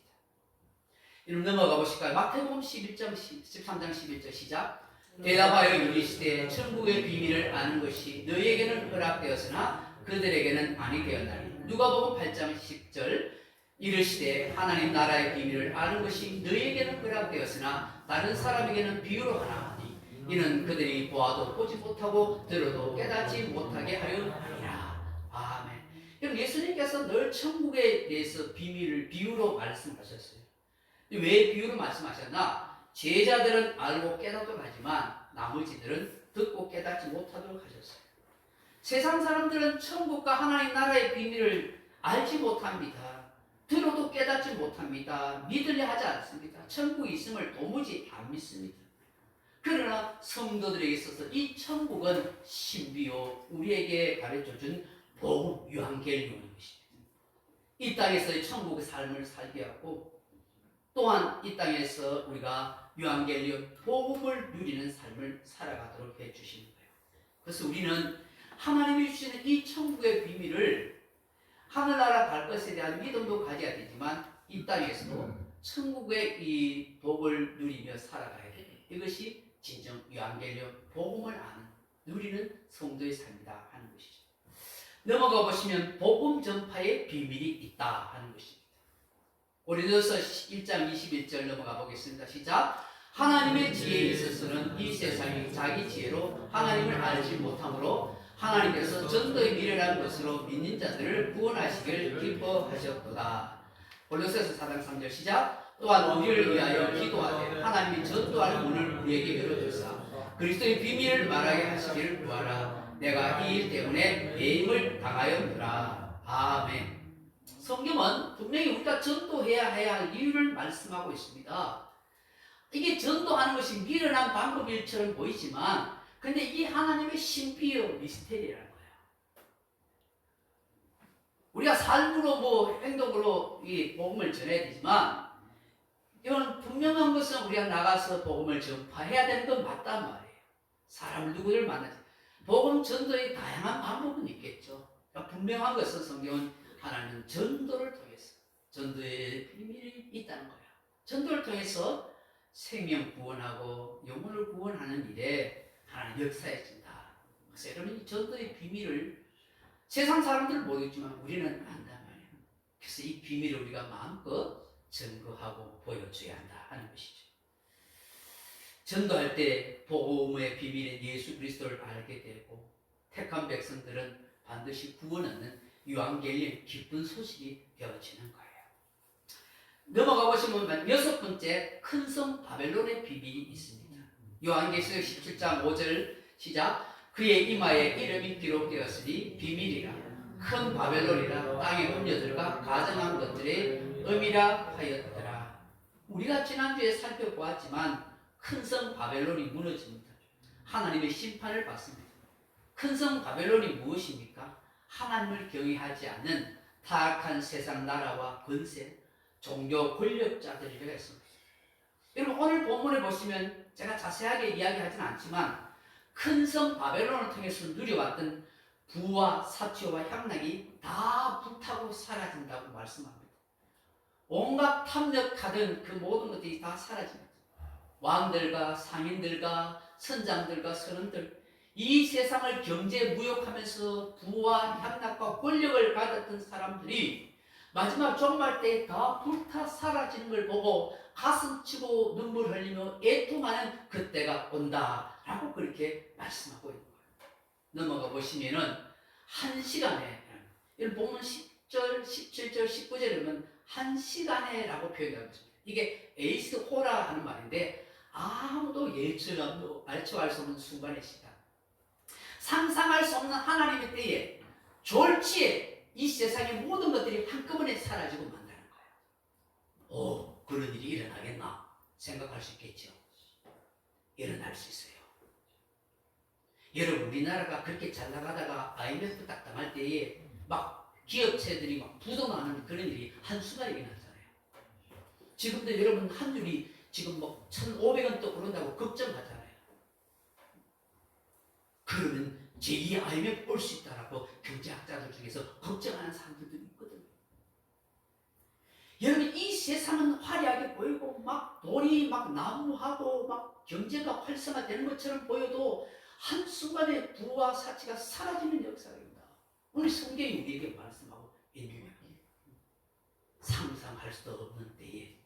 이럼 넘어가 보실까요? 마태복음 13장 11절 시작. 대답하여 이르시되 천국의 비밀을 아는 것이 너희에게는 허락되었으나 그들에게는 아니 되었나니. 누가복음 8장 10절 이르시되 하나님 나라의 비밀을 아는 것이 너희에게는 허락되었으나 다른 사람에게는 비유로 하나니 이는 그들이 보아도 보지 못하고 들어도 깨닫지 못하게 하려 함이라. 아멘. 그럼 예수님께서 늘 천국에 대해서 비밀을 비유로 말씀하셨어요. 왜 비유로 말씀하셨나? 제자들은 알고 깨닫도록 하지만 나머지들은 듣고 깨닫지 못하도록 하셨어요. 세상 사람들은 천국과 하나님 나라의 비밀을 알지 못합니다. 들어도 깨닫지 못합니다. 믿으려 하지 않습니다. 천국이 있음을 도무지 안 믿습니다. 그러나 성도들에게 있어서 이 천국은 신비요 우리에게 가르쳐준 복음 유앙겔리온인 것입니다. 이 땅에서의 천국의 삶을 살게 하고 또한 이 땅에서 우리가 유앙겔리온 복음을 누리는 삶을 살아가도록 해주시는 거예요. 그래서 우리는 하나님이 주시는 이 천국의 비밀을 하늘나라 갈 것에 대한 믿음도 가져야 되지만 이 땅에서도 천국의 이 복을 누리며 살아가야 돼요. 이것이 진정 유앙겔리온 복음을 아는 누리는 성도의 삶이다 하는 것이죠. 넘어가 보시면 복음 전파의 비밀이 있다 하는 것입니다. 고린도서 1장 21절 넘어가 보겠습니다. 시작. 하나님의 지혜에 있어서는 이 세상이 자기 지혜로 하나님을 알지 못하므로 하나님께서 전도의 미래라는 것으로 믿는 자들을 구원하시길 기뻐하셨도다. 골로새서 4장 3절 시작. 또한 우리를 위하여 기도하되 하나님이 전도할 문을 우리에게 열어주사 그리스도의 비밀을 말하게 하시기를 구하라. 내가 이 일 때문에 매임을 당하였노라. 아멘. 성경은 분명히 우리가 전도해야 할 이유를 말씀하고 있습니다. 이게 전도하는 것이 미련한 방법일처럼 보이지만 근데 이 하나님의 신비요 미스테리라는 거예요. 우리가 삶으로 행동으로 이 복음을 전해야 되지만 이건 분명한 것은 우리가 나가서 복음을 전파해야 되는 건 맞단 말이에요. 사람을 누구를 만나지. 복음 전도의 다양한 방법은 있겠죠. 그러니까 분명한 것은 성경은 하나님은 전도를 통해서 전도의 비밀이 있다는 거예요. 전도를 통해서 생명 구원하고 영혼을 구원하는 일에 하나님 역사해진다. 그래서 여러분 이 전도의 비밀을 세상 사람들은 모르겠지만 우리는 안단 말이에요. 그래서 이 비밀을 우리가 마음껏 증거하고 보여줘야 한다 하는 것이죠. 전도할 때 복음의 비밀인 예수 그리스도를 알게 되고 택한 백성들은 반드시 구원 얻는 유앙겔리온 기쁜 소식이 되어지는 거예요. 넘어가 보시면 여섯 번째 큰 성 바벨론의 비밀이 있습니다. 요한계시록 17장 5절 시작. 그의 이마에 이름이 기록되었으니 비밀이라 큰 바벨론이라 땅의 음녀들과 가증한 것들의 의미라 하였더라. 우리가 지난주에 살펴보았지만 큰 성 바벨론이 무너집니다. 하나님의 심판을 받습니다. 큰 성 바벨론이 무엇입니까? 하나님을 경외하지 않는 타락한 세상 나라와 권세, 종교 권력자들이라고 했습니다. 여러분 오늘 본문에 보시면 제가 자세하게 이야기하지는 않지만 큰 성 바벨론을 통해서 누려왔던 부와 사치와 향락이 다 불타고 사라진다고 말씀합니다. 온갖 탐욕하던 그 모든 것들이 다 사라집니다. 왕들과 상인들과 선장들과 선원들, 이 세상을 경제 무역하면서 부와 향락과 권력을 받았던 사람들이 마지막 종말 때 다 불타 사라지는 걸 보고 가슴 치고 눈물 흘리며 애통하는 그때가 온다라고 그렇게 말씀하고 있는 거예요. 넘어가 보시면은 한 시간에, 이런 보면 10절, 17절, 19절에 보면 한 시간에라고 표현하고 있습니다. 이게 에이스 호라 하는 말인데 아무도 예측도 알춰할 수 없는 순간의 시간, 상상할 수 없는 하나님의 때에 졸지에 이 세상의 모든 것들이 한꺼번에 사라지고 만다는 거예요. 오, 그런 일이 일어나겠나 생각할 수 있겠죠. 일어날 수 있어요. 여러분, 우리나라가 그렇게 잘 나가다가 IMF 딱 당할 때에 막 기업체들이 막 부도나는 그런 일이 한순간에 일어났잖아요. 지금도 여러분 환율이 지금 뭐 1,500원 또 오른다고 걱정하잖아요. 그러면 제2의 IMF 올 수 있다라고 경제학자들 중에서 걱정하는 사람들도 있거든요. 여러분, 이 세상은 화려하게 보이고 막 돈이 막 나무하고 막 경제가 활성화되는 것처럼 보여도 한순간에 부와 사치가 사라지는 역사입니다. 오늘 성경이 우리에게 말씀하고 있는 거예요. 상상할 수도 없는 때에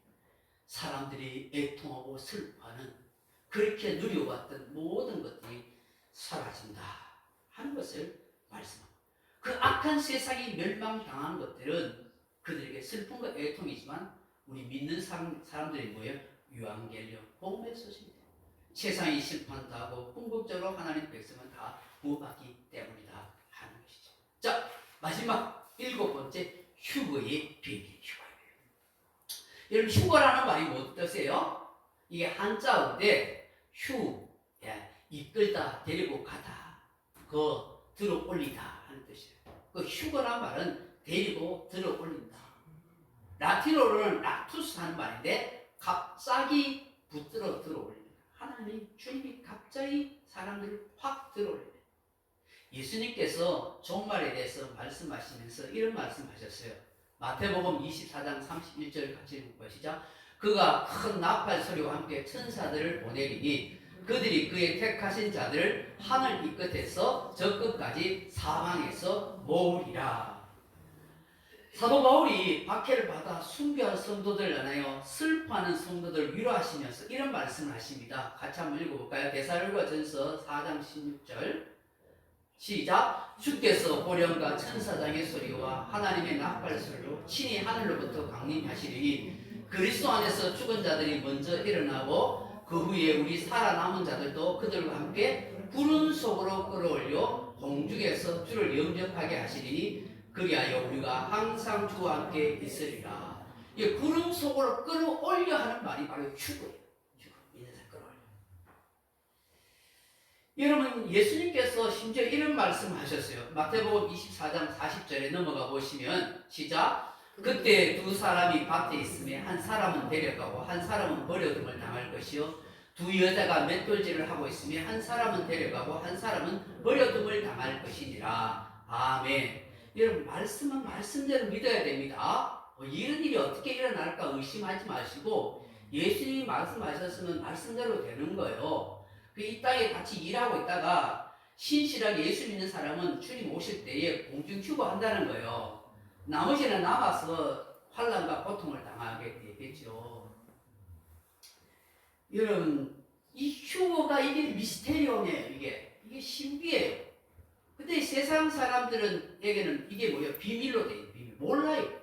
사람들이 애통하고 슬퍼하는, 그렇게 누려왔던 모든 것들이 사라진다 하는 것을 말씀합니다. 그 악한 세상이 멸망당한 것들은 그들에게 슬픔과 애통이지만 우리 믿는 사람들이 뭐예요? 유앙겔리온, 복음의 소식입니다. 세상이 심판당하고 궁극적으로 하나님 백성은 다 구원받기 때문이다 하는 것이죠. 자, 마지막 7번째, 휴거의 비밀. 휴거예요. 여러분, 휴거라는 말이 뭐 뜻이에요? 이게 한자어인데 이끌다, 데리고 가다, 들어 올리다 하는 뜻이에요. 그 휴거란 말은 데리고 들어 올린다. 라틴어로는 락투스 하는 말인데 갑자기 붙들어 들어 올린다. 하나님, 주님이 갑자기 사람들을 확 들어 올려요. 예수님께서 종말에 대해서 말씀하시면서 이런 말씀하셨어요. 마태복음 24장 31절 같이 보시죠. 그가 큰 나팔 소리와 함께 천사들을 보내리니 그들이 그의 택하신 자들을 하늘 이 끝에서 저 끝까지 사방에서 모으리라. 사도 바울이 박해를 받아 순교한 성도들을 안하여 슬퍼하는 성도들을 위로하시면서 이런 말씀을 하십니다. 같이 한번 읽어볼까요? 데살로니가전서 4장 16절 시작. 주께서 보령과 천사장의 소리와 하나님의 나팔 소리로 친히 하늘로부터 강림하시리니 그리스도 안에서 죽은 자들이 먼저 일어나고 그 후에 우리 살아남은 자들도 그들과 함께 구름 속으로 끌어올려 공중에서 주를 영접하게 하시리니 그리하여 우리가 항상 주와 함께 있으리라. 이 구름 속으로 끌어올려 하는 말이 바로 휴거예요. 휴거. 인생 끌어올려. 여러분, 예수님께서 심지어 이런 말씀 하셨어요. 마태복음 24장 40절에 넘어가 보시면 시작. 그때 두 사람이 밭에 있음에 한 사람은 데려가고 한 사람은 버려둠을 당할 것이요 두 여자가 맷돌질을 하고 있음에 한 사람은 데려가고 한 사람은 버려둠을 당할 것이니라. 아멘. 여러분, 말씀은 말씀대로 믿어야 됩니다. 이런 일이 어떻게 일어날까 의심하지 마시고 예수님이 말씀하셨으면 말씀대로 되는 거예요. 이 땅에 같이 일하고 있다가 신실하게 예수 믿는 사람은 주님 오실 때에 공중 휴거한다는 거예요. 나머지는 남아서 환난과 고통을 당하게 되겠죠. 여러분, 이 휴거가 이게 미스테리움이에요. 이게 신비예요. 근데 세상 사람들에게는 이게 뭐예요? 비밀로 돼 있는 비밀. 몰라요.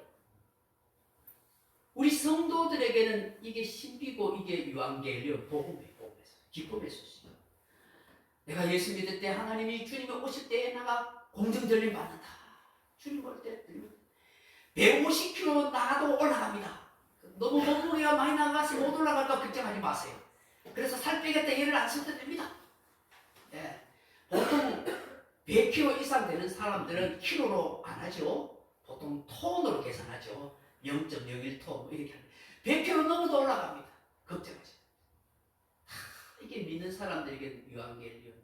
우리 성도들에게는 이게 신비고 이게 유앙겔리온, 복음의 기쁨의 소식. 내가 예수 믿을 때 하나님이 주님이 오실 때에 내가 공정전림 받는다. 주님 올 때 150kg 나가도 올라갑니다. 너무 몸무게가 많이 나가서 못 올라갈까 걱정하지 마세요. 그래서 살 빼겠다 얘를 안 써도 됩니다. 네. 보통 100kg 이상 되는 사람들은 킬로로 안 하죠. 보통 톤으로 계산하죠. 0.01톤 뭐 이렇게 합니다. 100kg 넘어도 올라갑니다. 걱정하지. 이게 믿는 사람들에게는 유앙겔리온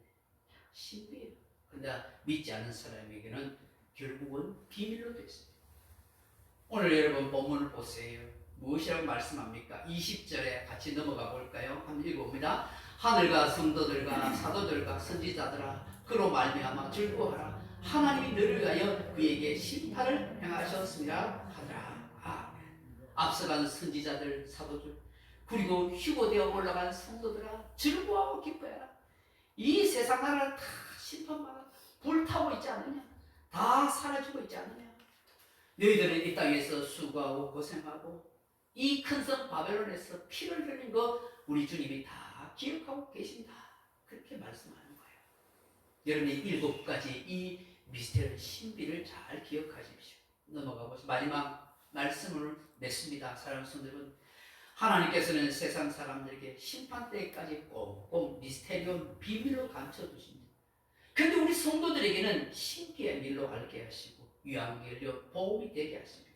신비예요. 그런데 믿지 않는 사람에게는 결국은 비밀로 되어 있습니다. 오늘 여러분 본문을 보세요. 무엇이라고 말씀합니까? 20절에 같이 넘어가 볼까요? 한번 읽어봅니다. 하늘과 성도들과 사도들과 선지자들아 그로 말미암아 즐거워하라. 하나님이 너를 위하여 그에게 심판을 행하셨습니다 하더라. 아멘. 앞서간 선지자들 사도들 그리고 휴거되어 올라간 성도들아 즐거워하고 기뻐해라. 이 세상 나라를 다 심판받아 불타고 있지 않느냐? 다 사라지고 있지 않느냐? 너희들은 이 땅에서 수고하고 고생하고 이 큰 성 바벨론에서 피를 흘린 거 우리 주님이 다 기억하고 계신다. 그렇게 말씀하는 거예요. 여러분이 7가지 이 미스테리 신비를 잘 기억하십시오. 넘어가 보시죠. 마지막 말씀을 냈습니다. 사랑하는 성도들, 하나님께서는 세상 사람들에게 심판 때까지 꼭 미스테리온 비밀로 감춰두십니다. 그런데 우리 성도들에게는 신기의 밀로 알게 하시고 유한결로 보험이 되게 하십니다.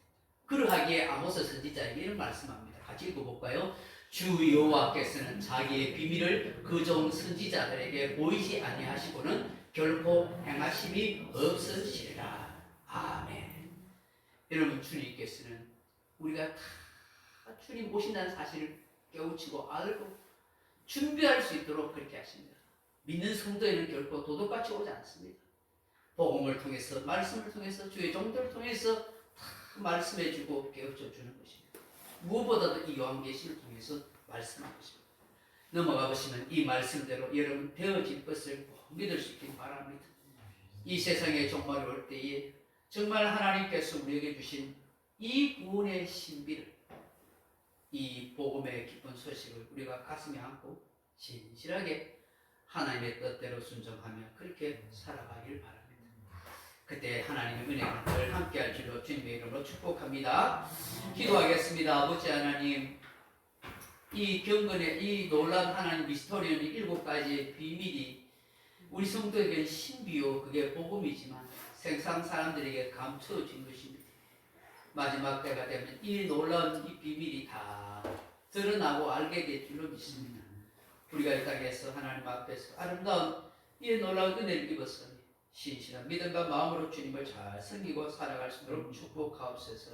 그러하기에 아모스 선지자에게 이런 말씀합니다. 같이 읽어볼까요? 주 여호와께서는 자기의 비밀을 그종 선지자들에게 보이지 아니하시고는 결코 행하심이 없으시리라. 아멘. 여러분, 주님께서는 우리가 다 주님 오신다는 사실을 깨우치고 알고 준비할 수 있도록 그렇게 하십니다. 믿는 성도에는 결코 도둑같이 오지 않습니다. 복음을 통해서, 말씀을 통해서, 주의 종들을 통해서 다 말씀해주고 깨우쳐주는 것입니다. 무엇보다도 이 요한계시를 통해서 말씀하고 있습니다. 넘어가 보시면 이 말씀대로 여러분 되어질 것을 꼭 믿을 수 있길 바랍니다. 이 세상에 종말이 올 때에 정말 하나님께서 우리에게 주신 이 구원의 신비를, 이 복음의 기쁜 소식을 우리가 가슴에 안고 진실하게 하나님의 뜻대로 순종하며 그렇게 살아가길 바랍니다. 그때 하나님의 은혜가 늘 함께할 줄로 주님의 이름으로 축복합니다. 기도하겠습니다. 아버지 하나님, 이 경건의 이 놀라운 하나님 미스터리온 7가지의 비밀이 우리 성도에게는 신비요 그게 복음이지만 세상 사람들에게 감춰진 것입니다. 마지막 때가 되면 이 놀라운 이 비밀이 다 드러나고 알게 될 줄로 믿습니다. 우리가 이 땅에서 하나님 앞에서 아름다운 이 놀라운 은혜를 입었으니 신실한 믿음과 마음으로 주님을 잘 섬기고 살아갈 수 있도록 축복하옵소서.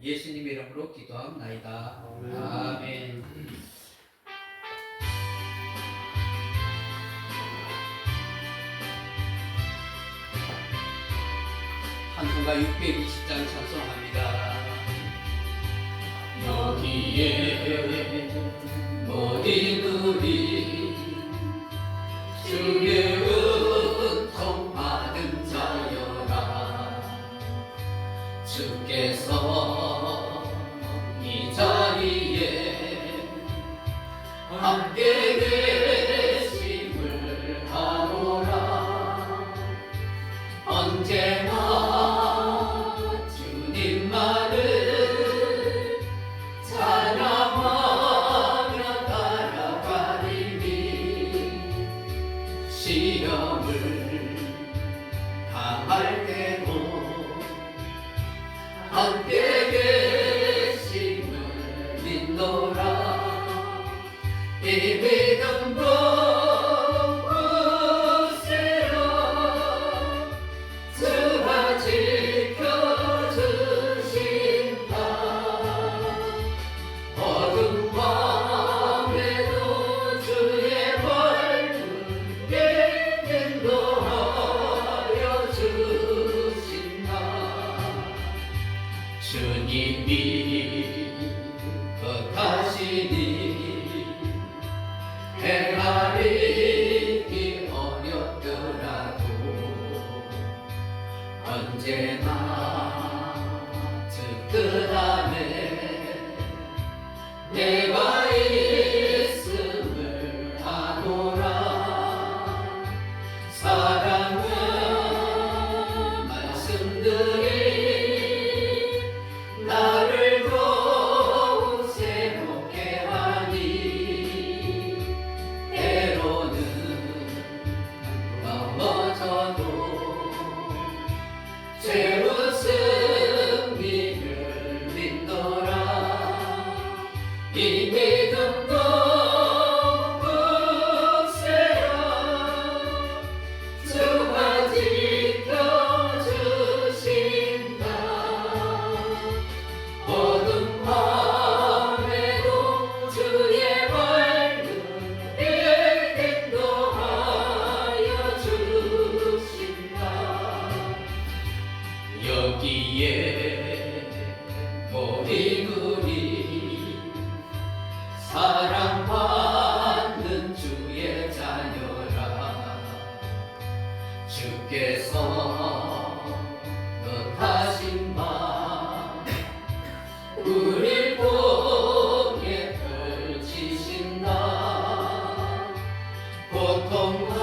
예수님 이름으로 기도합나이다. 아멘. 한송가 620장 찬송합니다. 여기에 모든 우리 주의 은총 받은 자여라. 주께서 이 자리에 함께 계심을 아노라. 언제나 주님만을 찬양하며 따라가리니 시험을 당할 때도 함께 계심을 믿노라. 이 믿음도 굳세라. 주가 지켜주신다. 어두운 밤에도 주의 밝음에 인도하여 주신다. 주님이 거하시니 헤아리기 어렵더라도 언제나 특별함에 내가 있음을 아노라. 사랑은 말씀들이 나를 더욱 새롭게 하니 때로는 넘어져도 제 웃음이를 믿노라. 이 믿음도 굳세라. 주가 지켜주신다. 어두운 밤에도 주의 밝음에 주께서 뜻하신 바 우릴 보게 펼치신 날 고통과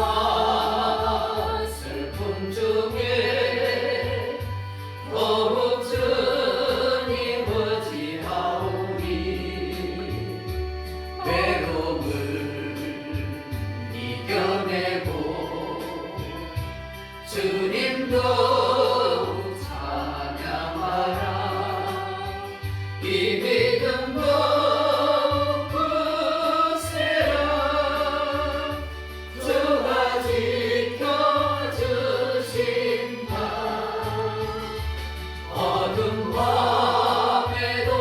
슬픔 중에 더욱 주님 의지하오니 외로움을 이겨내고 주님도 찬양하라 이 믿음도 굳세라 주가 지켜주신다 어둠 밤에도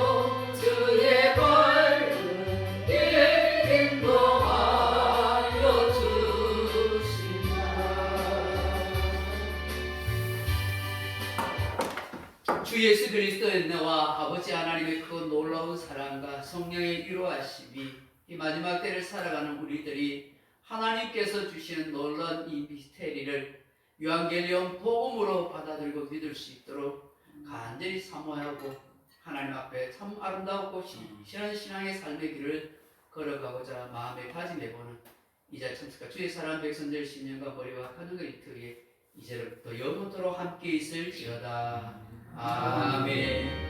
주의 밝은 길 인도하여 주신다. 주 예수 그리스도의 은혜와 아버지 하나님의 그 놀라운 사랑과 성령의 이루하심이 이 마지막 때를 살아가는 우리들이 하나님께서 주시는 놀라운 이 미스테리를 유한겔리온 복음으로 받아들이고 믿을 수 있도록 간절히 사모하고 하나님 앞에 참 아름다웠고 신실한 신앙의 삶의 길을 걸어가고자 마음에 다짐해보는 이자 참석과 주의 사랑 백성들 신령과 머리와 가능의 이틀에 이제부터 영원토록 함께 있을지어다. 아멘.